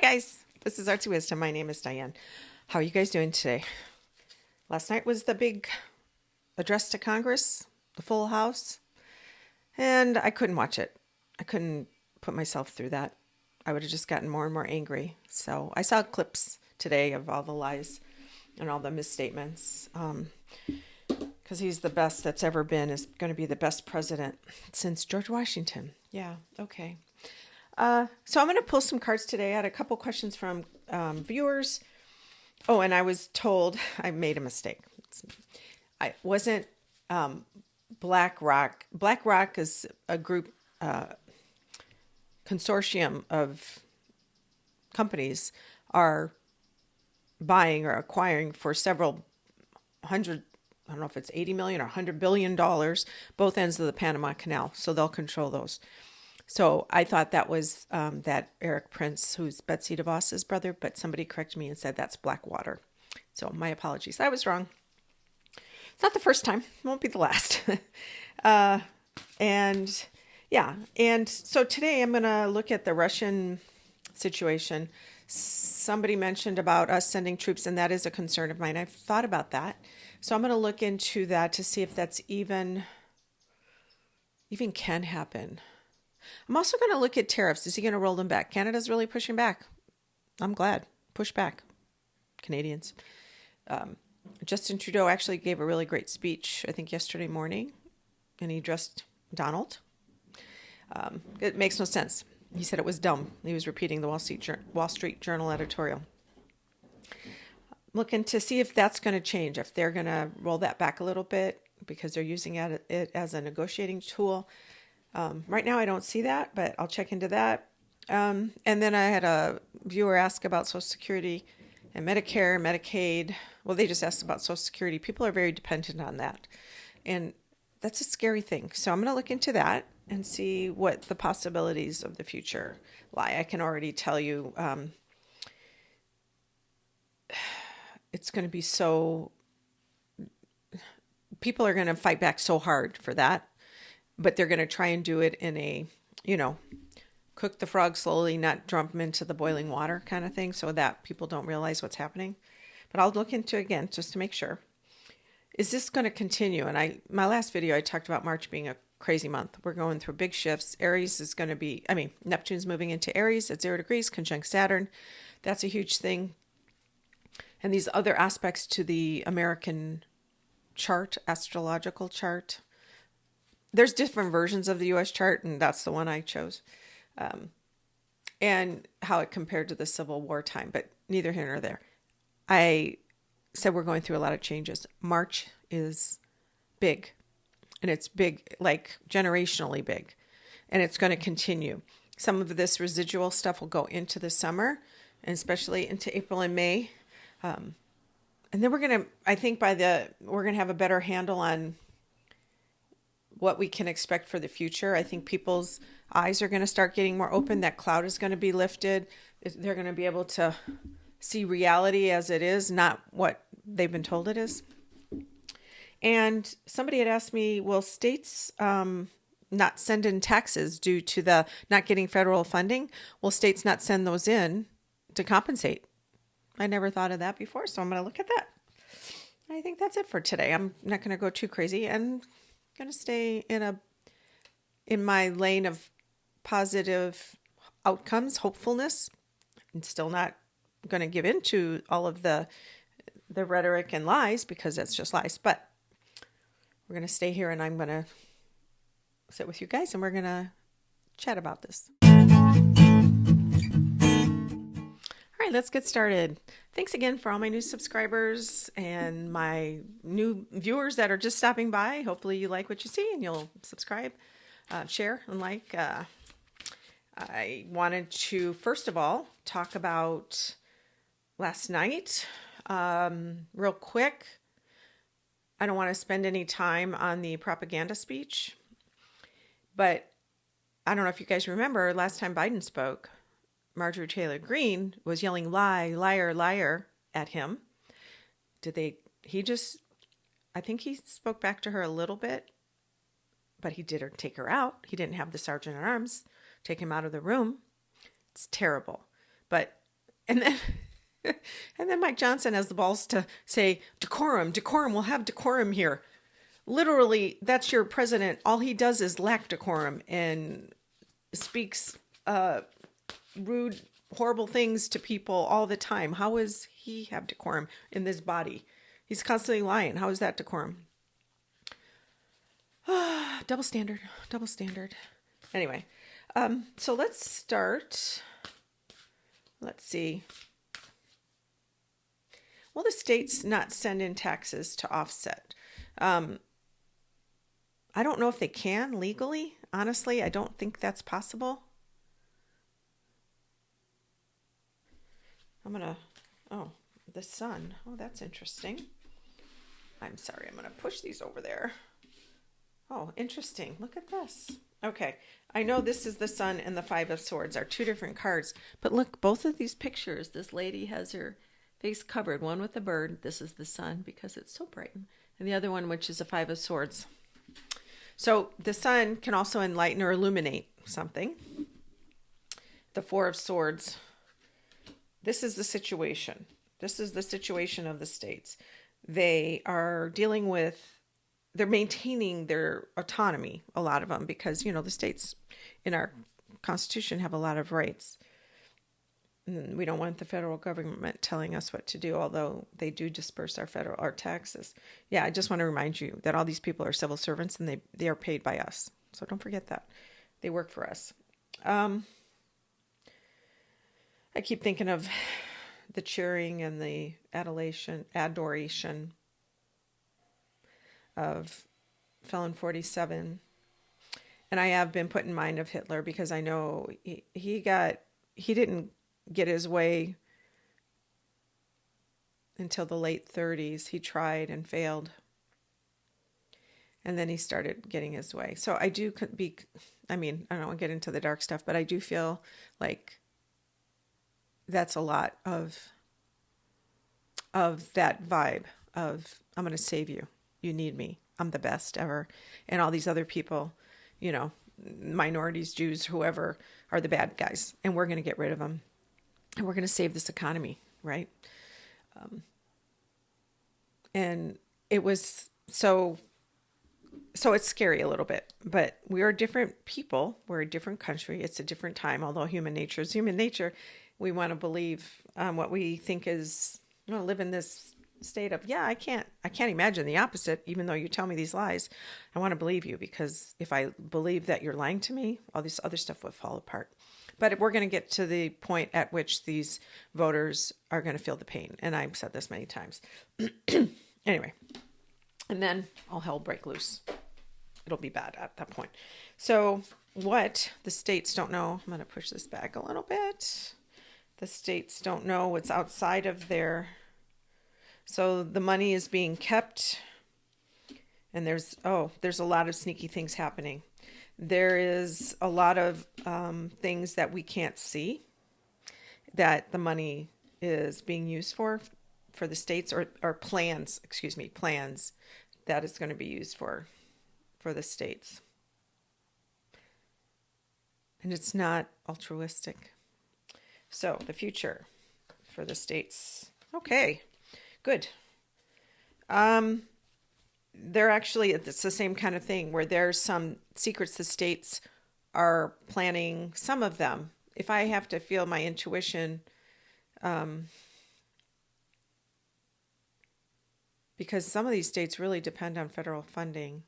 Hi guys, this is ArtsyWisdom. My name is Diane. How are you guys doing today? Last night was the big address to Congress, the full house, and I couldn't watch it. I couldn't put myself through that. I would have just gotten more and more angry. So I saw clips today of all the lies and all the misstatements. Because he's the best that's ever been, is going to be the best president since George Washington. Yeah, okay. So I'm going to pull some cards today. I had a couple questions from viewers. Oh, and I was told I made a mistake. I wasn't BlackRock. BlackRock is a group, consortium of companies are buying or acquiring for several hundred, I don't know if it's 80 million or $100 billion, both ends of the Panama Canal. So they'll control those. So I thought that was that Eric Prince, who's Betsy DeVos's brother, but somebody corrected me and said that's Blackwater. So my apologies. I was wrong. It's not the first time. It won't be the last. And so today I'm going to look at the Russian situation. Somebody mentioned about us sending troops, and that is a concern of mine. I've thought about that. So I'm going to look into that to see if that's even can happen. I'm also going to look at tariffs. Is he going to roll them back? Canada's really pushing back. I'm glad. Push back, Canadians. Justin Trudeau actually gave a really great speech, I think yesterday morning, and he addressed Donald. It makes no sense. He said it was dumb. He was repeating the Wall Street Journal editorial. Looking to see if that's going to change, if they're going to roll that back a little bit because they're using it as a negotiating tool. Right now I don't see that, but I'll check into that. And then I had a viewer ask about Social Security and Medicare, Medicaid. Well, they just asked about Social Security. People are very dependent on that. And that's a scary thing. So I'm going to look into that and see what the possibilities of the future lie. I can already tell you it's going to be so... People are going to fight back so hard for that. But they're going to try and do it in a, cook the frog slowly, not dump them into the boiling water kind of thing, so that people don't realize what's happening. But I'll look into it again just to make sure. Is this going to continue? And my last video, I talked about March being a crazy month. We're going through big shifts. Aries is going to be, Neptune's moving into Aries at 0 degrees, conjunct Saturn. That's a huge thing. And these other aspects to the American chart, astrological chart. There's different versions of the U.S. chart, and that's the one I chose. And how it compared to the Civil War time, but neither here nor there. I said we're going through a lot of changes. March is big, and it's big, like generationally big, and it's going to continue. Some of this residual stuff will go into the summer, and especially into April and May. And then we're going to have a better handle on what we can expect for the future. I think people's eyes are going to start getting more open. That cloud is going to be lifted. They're going to be able to see reality as it is, not what they've been told it is. And somebody had asked me, will states not send in taxes due to the not getting federal funding? Will states not send those in to compensate? I never thought of that before, so I'm going to look at that. I think that's it for today. I'm not going to go too crazy and going to stay in my lane of positive outcomes, hopefulness, and still not going to give in to all of the rhetoric and lies, because that's just lies. But we're going to stay here, and I'm going to sit with you guys, and we're going to chat about this. All right, let's get started. Thanks again for all my new subscribers and my new viewers that are just stopping by. Hopefully you like what you see and you'll subscribe, share, and like. I wanted to, first of all, talk about last night real quick. I don't want to spend any time on the propaganda speech, but I don't know if you guys remember last time Biden spoke, Marjorie Taylor Greene was yelling, lie, liar, liar at him. I think he spoke back to her a little bit, but he did take her out. He didn't have the sergeant at arms take him out of the room. It's terrible. But And then and then Mike Johnson has the balls to say, decorum, decorum, we'll have decorum here. Literally, that's your president. All he does is lack decorum and speaks rude, horrible things to people all the time. How is he have decorum in this body? He's constantly lying. How is that decorum? Double standard, double standard. Anyway, so let's start. Let's see. Will the states not send in taxes to offset? I don't know if they can legally. Honestly, I don't think that's possible. Oh, the sun. Oh, that's interesting. I'm sorry, I'm going to push these over there. Oh, interesting. Look at this. Okay, I know this is the sun and the Five of Swords are two different cards, but look, both of these pictures, this lady has her face covered, one with a bird. This is the sun because it's so bright. And the other one, which is a Five of Swords. So the sun can also enlighten or illuminate something. The Four of Swords. This is the situation. This is the situation of the states. They are dealing with, they're maintaining their autonomy, a lot of them, because, you know, the states in our Constitution have a lot of rights. We don't want the federal government telling us what to do, although they do disperse our taxes. Yeah, I just want to remind you that all these people are civil servants and they are paid by us. So don't forget that. They work for us. I keep thinking of the cheering and the adoration of Felon 47. And I have been put in mind of Hitler because I know he didn't get his way until the late 30s. He tried and failed. And then he started getting his way. So I don't want to get into the dark stuff, but I do feel like that's a lot of that vibe of, I'm going to save you. You need me. I'm the best ever. And all these other people, you know, minorities, Jews, whoever, are the bad guys. And we're going to get rid of them. And we're going to save this economy, right? And it was so it's scary a little bit, but we are different people. We're a different country. It's a different time. Although human nature is human nature, we want to believe what we think is, you know, live in this state of, I can't imagine the opposite. Even though you tell me these lies, I want to believe you, because if I believe that you're lying to me, all this other stuff would fall apart. But we're going to get to the point at which these voters are going to feel the pain. And I've said this many times. Anyway, and then all hell break loose. It'll be bad at that point. So what the states don't know, I'm going to push this back a little bit. The states don't know what's outside of their, so the money is being kept, and there's a lot of sneaky things happening. There is a lot of things that we can't see that the money is being used for the states, or plans that is going to be used for the states. And it's not altruistic. So the future for the states. Okay, good. They're actually, it's the same kind of thing where there's some secrets the states are planning, some of them. If I have to feel my intuition, because some of these states really depend on federal funding.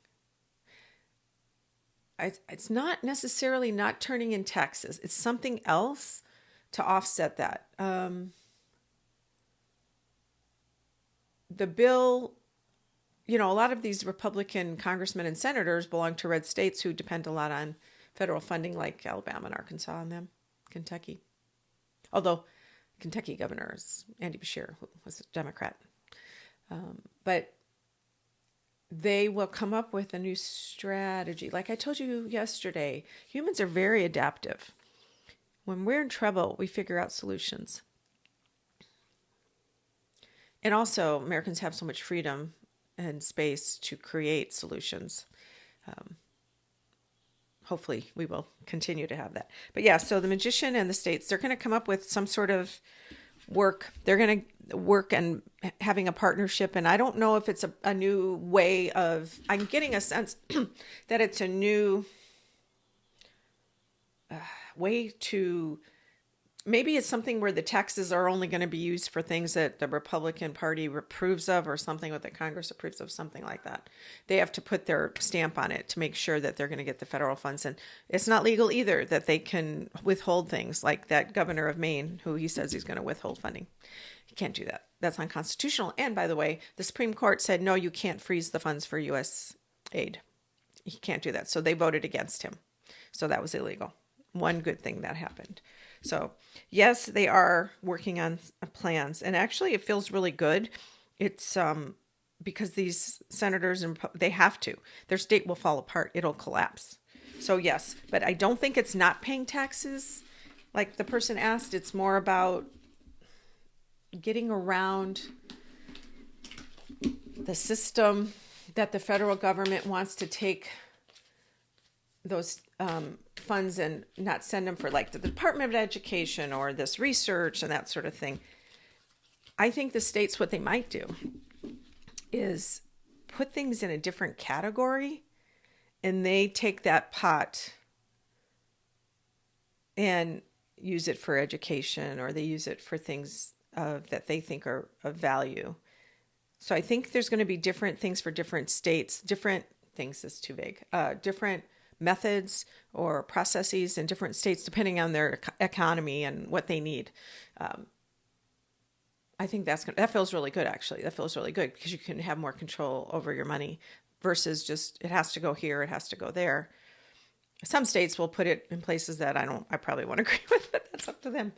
It's not necessarily not turning in taxes. It's something else to offset that. The bill, you know, a lot of these Republican congressmen and senators belong to red states who depend a lot on federal funding, like Alabama and Arkansas and them, Kentucky. Although Kentucky governor is Andy Beshear, who was a Democrat. But they will come up with a new strategy. Like I told you yesterday, humans are very adaptive. When we're in trouble, we figure out solutions. And also, Americans have so much freedom and space to create solutions. Hopefully, we will continue to have that. But yeah, so the magician and the states, they're going to come up with some sort of work. They're going to work and having a partnership. And I don't know if it's a new way of, I'm getting a sense that it's a new way to, maybe it's something where the taxes are only going to be used for things that the Republican Party approves of, or something what the Congress approves of, something like that. They have to put their stamp on it to make sure that they're going to get the federal funds. And it's not legal either that they can withhold things, like that governor of Maine, who he says he's going to withhold funding. You can't do that. That's unconstitutional. And by the way, the Supreme Court said, no, you can't freeze the funds for U.S. aid. He can't do that. So they voted against him. So that was illegal. One good thing that happened. So yes, they are working on plans, and actually it feels really good. It's because these senators, and they have to, their state will fall apart. It'll collapse. So yes, but I don't think it's not paying taxes. Like the person asked, it's more about getting around the system that the federal government wants to take those funds and not send them for, like, the Department of Education or this research and that sort of thing. I think the states, what they might do is put things in a different category, and they take that pot and use it for education, or they use it for things that they think are of value. So I think there's going to be different things for different states, different things is too vague, different methods or processes in different states, depending on their economy and what they need. I think that feels really good, actually. That feels really good because you can have more control over your money versus just, it has to go here, it has to go there. Some states will put it in places that I probably won't agree with, but that's up to them.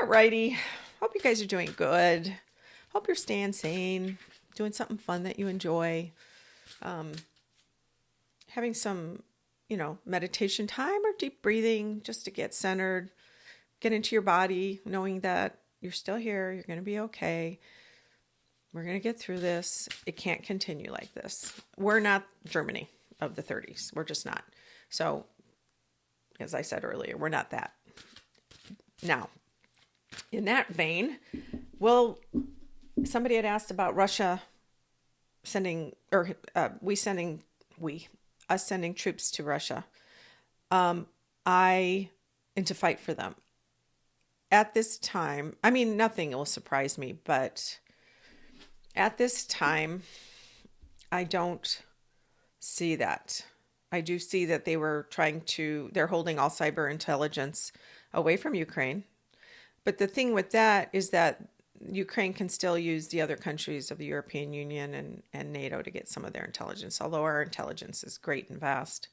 All righty. Hope you guys are doing good. Hope you're staying sane, doing something fun that you enjoy. Having some, meditation time or deep breathing just to get centered, get into your body, knowing that you're still here. You're going to be okay. We're going to get through this. It can't continue like this. We're not Germany of the 30s. We're just not. So, as I said earlier, we're not that. Now, in that vein, somebody had asked about Russia sending, or us sending troops to Russia. And to fight for them. At this time, nothing will surprise me, but at this time, I don't see that. I do see that they're holding all cyber intelligence away from Ukraine. But the thing with that is that Ukraine can still use the other countries of the European Union and NATO to get some of their intelligence, although our intelligence is great and vast.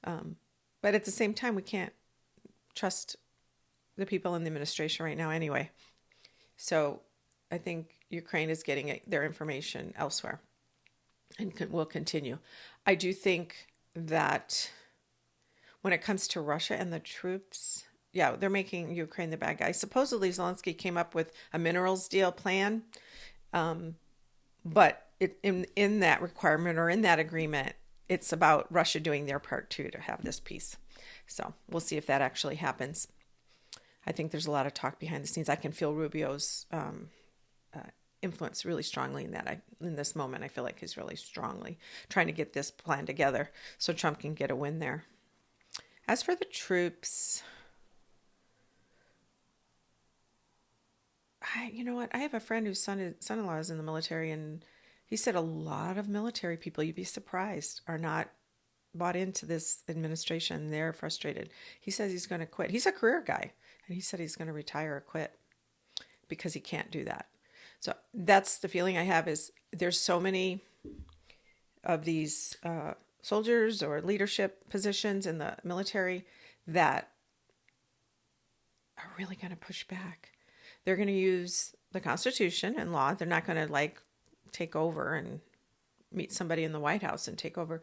But at the same time, we can't trust the people in the administration right now anyway. So I think Ukraine is getting their information elsewhere and will continue. I do think that when it comes to Russia and the troops, yeah, they're making Ukraine the bad guy. Supposedly Zelensky came up with a minerals deal plan, but in that requirement or in that agreement, it's about Russia doing their part too to have this peace. So we'll see if that actually happens. I think there's a lot of talk behind the scenes. I can feel Rubio's influence really strongly in that. In this moment, I feel like he's really strongly trying to get this plan together so Trump can get a win there. As for the troops, you know what? I have a friend whose son-in-law is in the military, and he said a lot of military people, you'd be surprised, are not bought into this administration. They're frustrated. He says he's going to quit. He's a career guy, and he said he's going to retire or quit because he can't do that. So that's the feeling I have, is there's so many of these soldiers or leadership positions in the military that are really going to push back. They're going to use the Constitution and law. They're not going to take over and meet somebody in the White House and take over.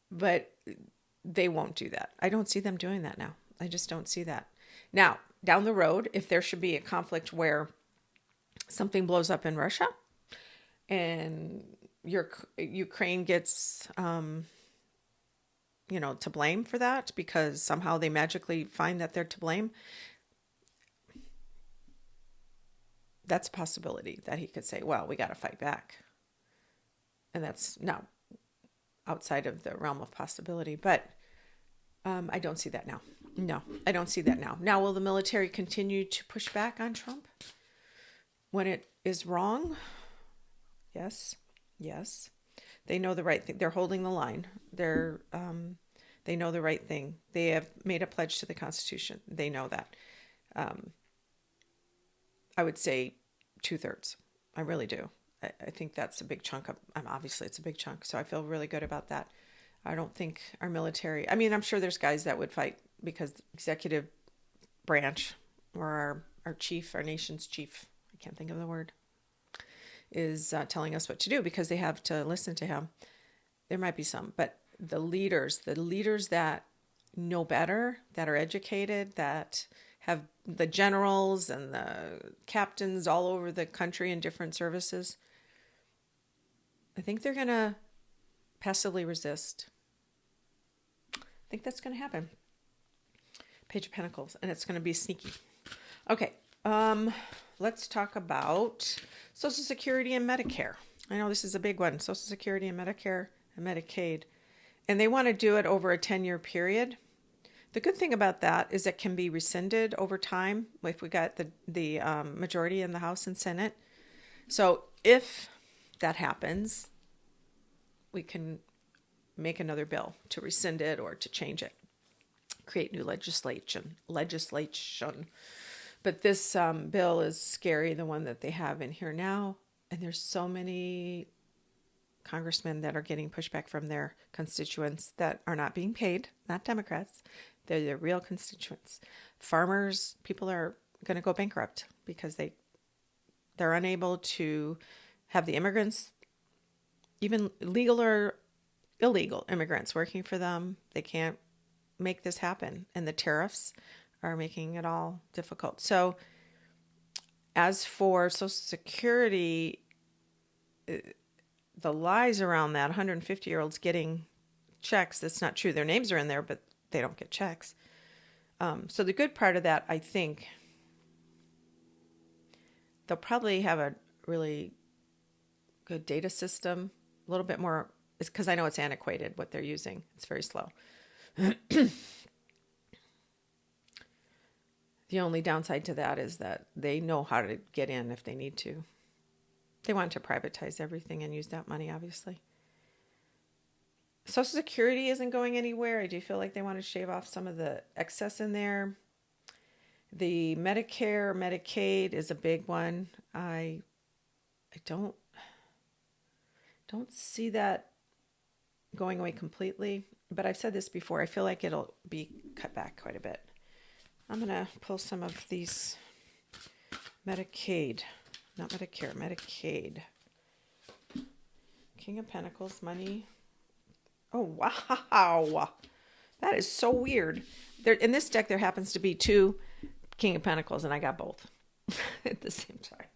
But they won't do that. I don't see them doing that now. I just don't see that. Now, down the road, if there should be a conflict where something blows up in Russia and Ukraine gets, to blame for that because somehow they magically find that they're to blame, that's a possibility that he could say, well, we got to fight back. And that's not outside of the realm of possibility. But I don't see that now. No, I don't see that now. Now, will the military continue to push back on Trump when it is wrong? Yes. Yes. They know the right thing. They're holding the line. They know the right thing. They have made a pledge to the Constitution. They know that. I would say 2/3. I really do. I think that's a big chunk of, obviously it's a big chunk. So I feel really good about that. I don't think our military, I mean, I'm sure there's guys that would fight because the executive branch or our chief, our nation's chief, I can't think of the word, is telling us what to do because they have to listen to him. There might be some, but the leaders that know better, that are educated, that have the generals and the captains all over the country in different services, I think they're going to passively resist. I think that's going to happen. Page of Pentacles, and it's going to be sneaky. Okay, let's talk about Social Security and Medicare. I know this is a big one. Social Security and Medicare and Medicaid. And they want to do it over a 10-year period. The good thing about that is it can be rescinded over time if we got the majority in the House and Senate. So if that happens, we can make another bill to rescind it or to change it, create new legislation. But this bill is scary, the one that they have in here now. And there's so many congressmen that are getting pushback from their constituents that are not being paid, not Democrats. They're the real constituents. Farmers, people are going to go bankrupt because they're unable to have the immigrants, even legal or illegal immigrants working for them. They can't make this happen. And the tariffs are making it all difficult. So as for Social Security, the lies around that 150-year-olds getting checks, that's not true. Their names are in there, but they don't get checks. So the good part of that, I think, they'll probably have a really good data system, a little bit more, because I know it's antiquated, what they're using. It's very slow. The only downside to that is that they know how to get in if they need to. They want to privatize everything and use that money, obviously. Social Security isn't going anywhere. I do feel like they want to shave off some of the excess in there. The Medicare, Medicaid is a big one. I don't see that going away completely, but I've said this before. I feel like it'll be cut back quite a bit. I'm going to pull some of these Medicaid, not Medicare, Medicaid. King of Pentacles, money. Oh, wow. That is so weird. There, in this deck, there happens to be 2 King of Pentacles, and I got both at the same time.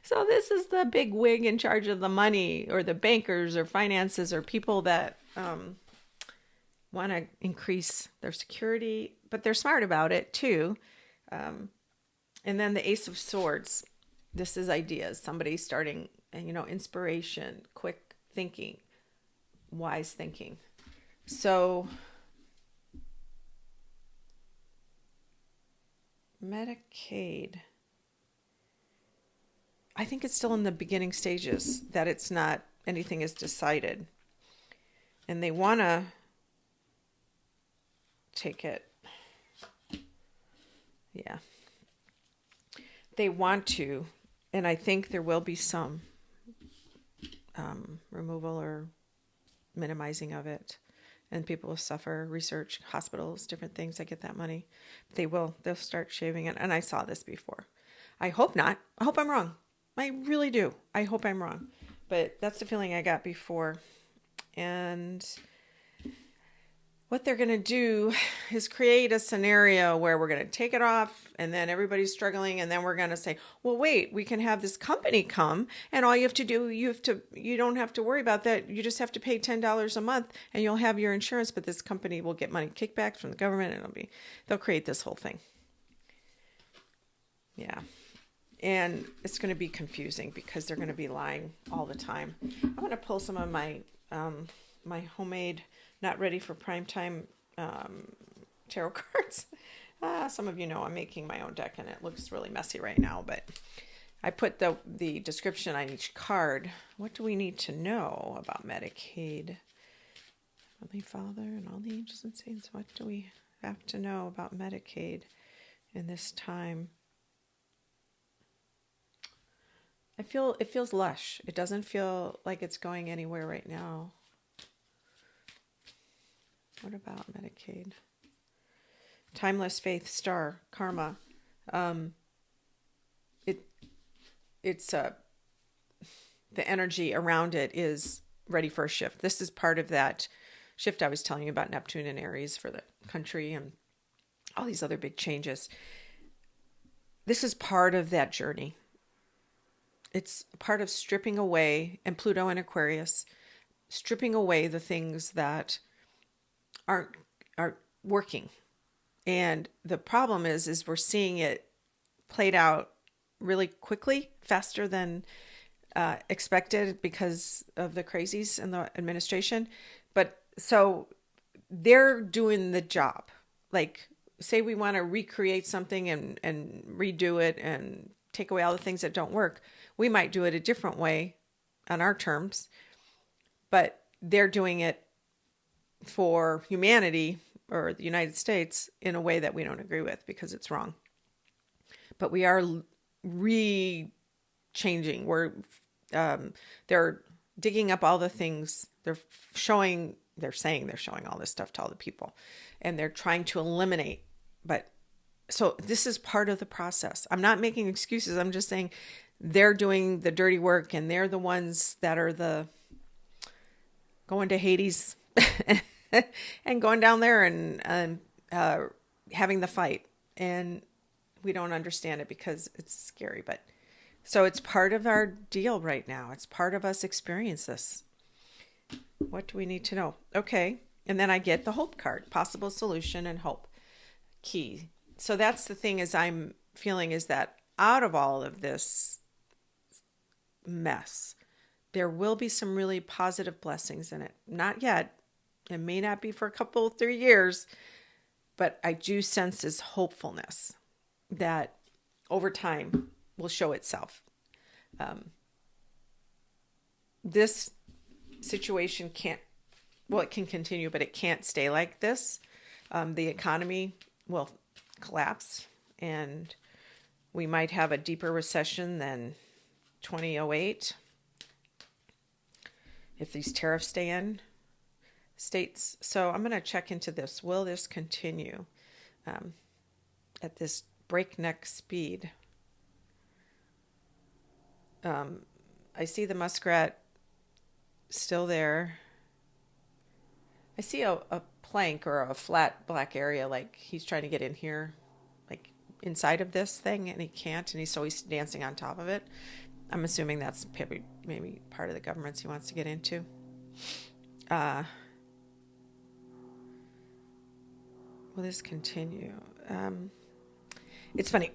So this is the big wig in charge of the money, or the bankers, or finances, or people that want to increase their security, but they're smart about it too. And then the Ace of Swords. This is ideas. Somebody starting, inspiration, quick thinking, wise thinking. So Medicaid, I think it's still in the beginning stages, that it's not, anything is decided. And they want to take it. Yeah. They want to, and I think there will be some removal or minimizing of it. And people will suffer, research, hospitals, different things that get that money. They'll start shaving it. And I saw this before. I hope not. I hope I'm wrong. I really do. I hope I'm wrong. But that's the feeling I got before. And what they're going to do is create a scenario where we're going to take it off and then everybody's struggling. And then we're going to say, well, wait, we can have this company come and all you have to do, you don't have to worry about that. You just have to pay $10 a month and you'll have your insurance. But this company will get money kickbacks from the government and they'll create this whole thing. Yeah. And it's going to be confusing because they're going to be lying all the time. I'm going to pull some of my my homemade, not ready for prime time tarot cards. Some of you know I'm making my own deck, and it looks really messy right now, but I put the description on each card. What do we need to know about Medicaid? Holy Father and all the angels and saints, what do we have to know about Medicaid in this time? It feels lush. It doesn't feel like it's going anywhere right now. What about Medicaid? Timeless faith, star, karma. It's the energy around it is ready for a shift. This is part of that shift I was telling you about, Neptune and Aries for the country and all these other big changes. This is part of that journey. It's part of stripping away, and Pluto and Aquarius, stripping away the things that aren't working. And the problem is we're seeing it played out really quickly, faster than expected because of the crazies in the administration. But so they're doing the job. Like, say we want to recreate something and redo it and take away all the things that don't work. We might do it a different way on our terms, but they're doing it for humanity or the United States in a way that we don't agree with because it's wrong. But we are changing. They're digging up all the things. They're saying they're showing all this stuff to all the people, and they're trying to eliminate. But so this is part of the process. I'm not making excuses. I'm just saying they're doing the dirty work, and they're the ones that are going to Hades and going down there and having the fight. And we don't understand it because it's scary. But so it's part of our deal right now. It's part of us experience this. What do we need to know? Okay. And then I get the hope card, possible solution and hope key. So that's the thing is I'm feeling is that out of all of this mess, there will be some really positive blessings in it. Not yet. It may not be for a couple, 3 years, but I do sense this hopefulness that over time will show itself. This situation it can continue, but it can't stay like this. The economy will collapse, and we might have a deeper recession than 2008 if these tariffs stay in states. So I'm going to check into this. Will this continue at this breakneck speed? I see the muskrat still there. I see a plank or a flat black area, like he's trying to get in here, like inside of this thing, and he can't, and he's always dancing on top of it. I'm assuming that's maybe part of the governments he wants to get into. Will this continue? It's funny.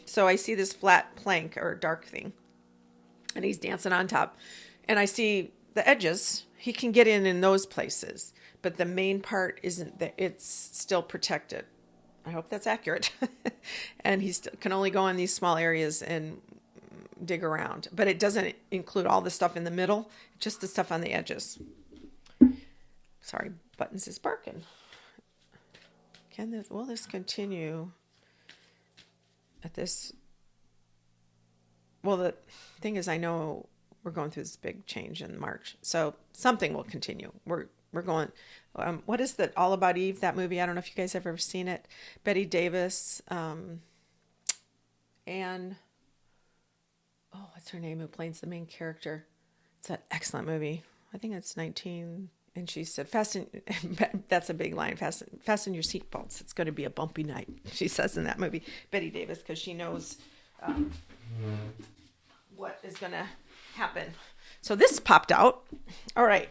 So I see this flat plank or dark thing, and he's dancing on top, and I see the edges. He can get in those places, but the main part isn't that. It's still protected. I hope that's accurate. And he can only go in these small areas and dig around, but it doesn't include all the stuff in the middle, just the stuff on the edges. Sorry, Buttons is barking. Will this continue at this? Well, the thing is, I know we're going through this big change in March, so something will continue. We're going. What is that All About Eve? That movie? I don't know if you guys have ever seen it. Betty Davis, and what's her name? Who plays the main character? It's an excellent movie. I think it's 19. And she said, "Fasten." That's a big line. Fasten your seatbelts. It's going to be a bumpy night. She says in that movie, Betty Davis, because she knows what is going to happen. So this popped out. All right.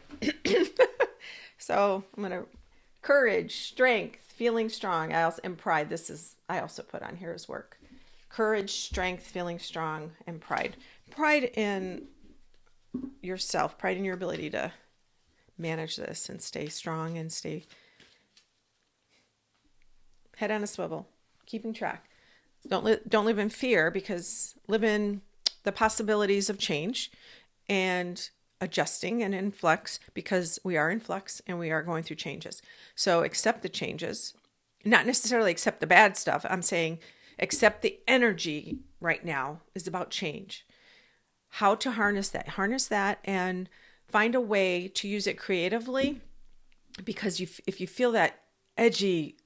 So I'm going to courage, strength, feeling strong. And pride. I also put on here as work. Courage, strength, feeling strong, and pride. Pride in yourself, pride in your ability to manage this and stay strong and stay head on a swivel, keeping track. Don't live in fear, because live in the possibilities of change and adjusting and in flux, because we are in flux and we are going through changes. So accept the changes, not necessarily accept the bad stuff. I'm saying accept the energy right now is about change. How to harness that and find a way to use it creatively, because if you feel that edgy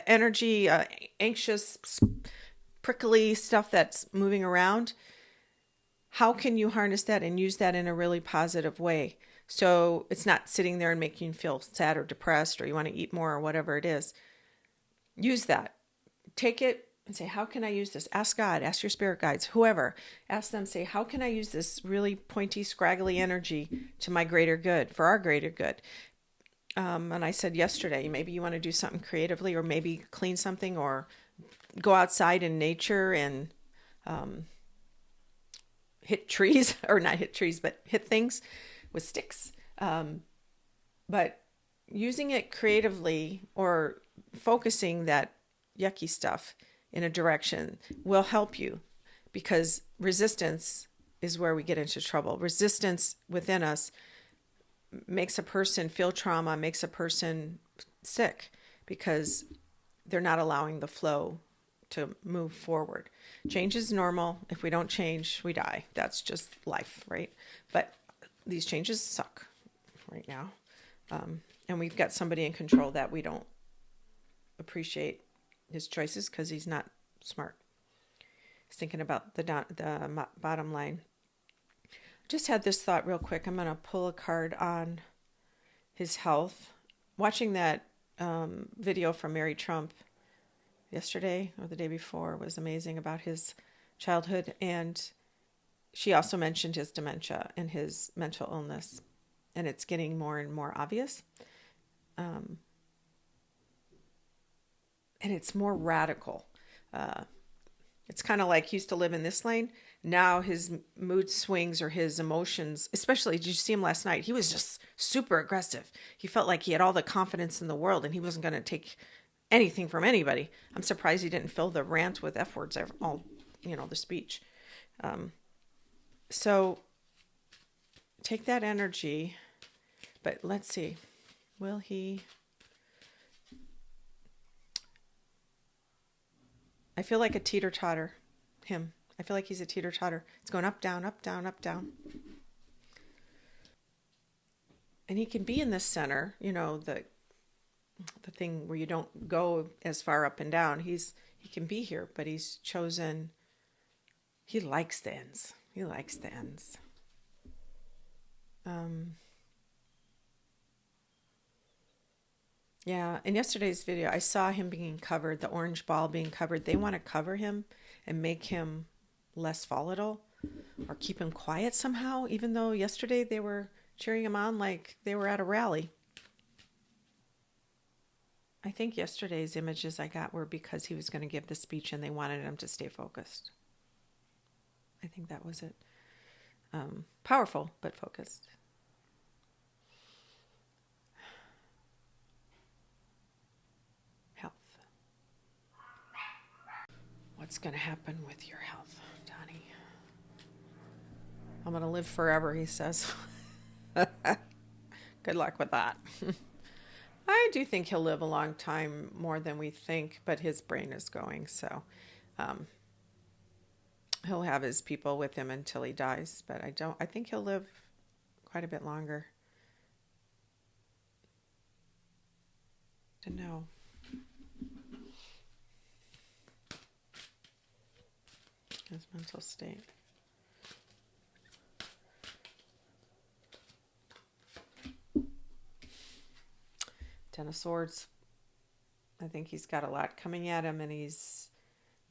energy, anxious, prickly stuff that's moving around, how can you harness that and use that in a really positive way? So it's not sitting there and making you feel sad or depressed or you want to eat more or whatever it is. Use that. Take it and say, how can I use this? Ask God, ask your spirit guides, whoever. Ask them, say, how can I use this really pointy, scraggly energy to my greater good, for our greater good? And I said yesterday, maybe you want to do something creatively, or maybe clean something, or go outside in nature and hit trees, or not hit trees, but hit things with sticks. But using it creatively or focusing that yucky stuff in a direction will help you, because resistance is where we get into trouble. Resistance within us makes a person feel trauma, makes a person sick, because they're not allowing the flow to move forward. Change is normal. If we don't change, we die. That's just life, right? But these changes suck right now. And we've got somebody in control that we don't appreciate his choices because he's not smart. He's thinking about the bottom line. Just had this thought real quick. I'm going to pull a card on his health. Watching that video from Mary Trump yesterday or the day before was amazing, about his childhood. And she also mentioned his dementia and his mental illness. And it's getting more and more obvious. And it's more radical. It's kind of like he used to live in this lane. Now his mood swings or his emotions, especially, did you see him last night? He was just super aggressive. He felt like he had all the confidence in the world and he wasn't going to take anything from anybody. I'm surprised he didn't fill the rant with F words, all, the speech. So take that energy, but let's see, will he... I feel like a teeter-totter, him. I feel like he's a teeter-totter. It's going up, down, up, down, up, down. And he can be in the center, the thing where you don't go as far up and down. He can be here, but he's chosen, he likes the ends. He likes the ends. Yeah, in yesterday's video, I saw him being covered, the orange ball being covered. They want to cover him and make him less volatile or keep him quiet somehow, even though yesterday they were cheering him on like they were at a rally. I think yesterday's images I got were because he was going to give the speech and they wanted him to stay focused. I think that was it. Powerful, but focused. What's going to happen with your health, Donnie? I'm going to live forever, he says. Good luck with that. I do think he'll live a long time, more than we think, but his brain is going, so he'll have his people with him until he dies, but I think he'll live quite a bit longer. To know. His mental state. Ten of Swords. I think he's got a lot coming at him and he's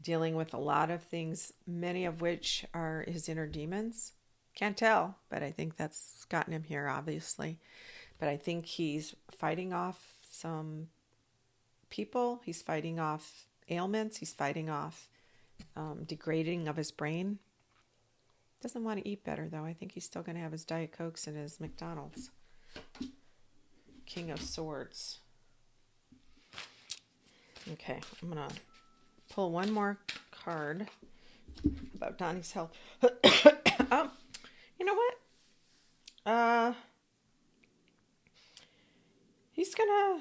dealing with a lot of things, many of which are his inner demons. Can't tell, but I think that's gotten him here, obviously. But I think he's fighting off some people. He's fighting off ailments. He's fighting off degrading of his brain. Doesn't want to eat better, though. I think he's still going to have his Diet Cokes and his McDonald's. King of Swords. Okay, I'm going to pull one more card about Donnie's health. Oh, you know what? He's going to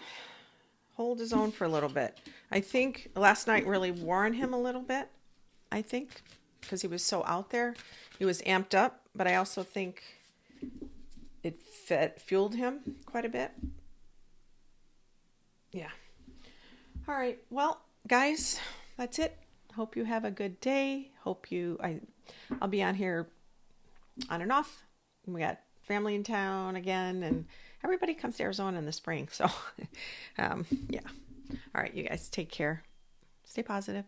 hold his own for a little bit. I think last night really wore on him a little bit, I think, because he was so out there. He was amped up, but I also think it fueled him quite a bit. Yeah. All right. Well, guys, that's it. Hope you have a good day. I'll be on here on and off. We got family in town again, and everybody comes to Arizona in the spring. So, yeah. All right, you guys take care. Stay positive.